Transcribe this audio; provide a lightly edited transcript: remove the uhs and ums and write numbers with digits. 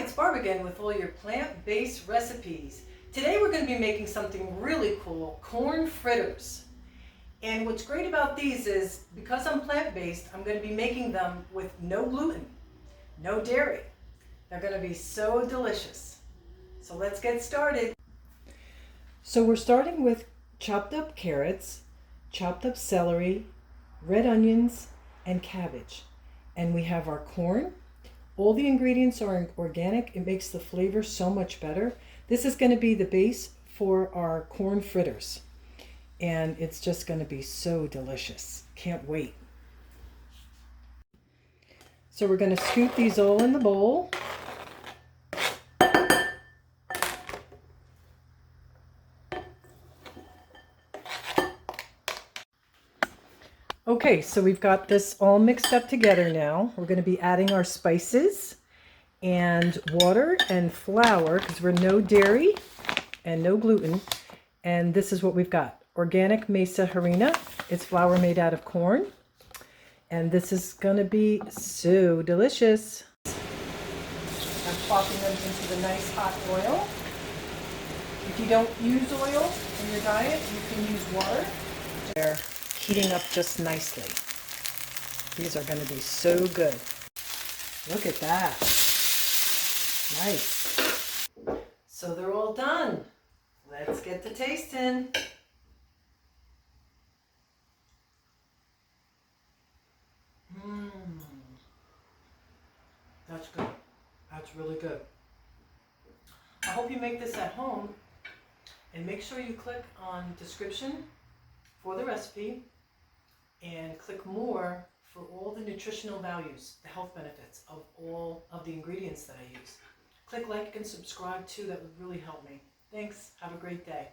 it's Barb again with all your plant-based recipes. Today we're going to be making something really cool, corn fritters. And what's great about these is, because I'm plant-based, I'm going to be making them with no gluten, no dairy. They're going to be so delicious. So let's get started. So we're starting with chopped up carrots, chopped up celery, red onions, and cabbage. And we have our corn. All the ingredients are organic. It makes the flavor so much better. This is going to be the base for our corn fritters. And it's just going to be so delicious. Can't wait. So we're going to scoop these all in the bowl. Okay, so we've got this all mixed up together now. We're going to be adding our spices and water and flour, because we're no dairy and no gluten. And this is what we've got. Organic Masa Harina. It's flour made out of corn. And this is going to be so delicious. I'm plopping them into the nice hot oil. If you don't use oil in your diet, you can use water. They're heating up just nicely. These are going to be so good. Look at that. Nice. So they're all done. Let's get to tasting. That's good. That's really good. I hope you make this at home, and make sure you click on description for the recipe and click more for all the nutritional values, the health benefits of all of the ingredients that I use. Click like and subscribe too. That would really help me. Thanks. Have a great day.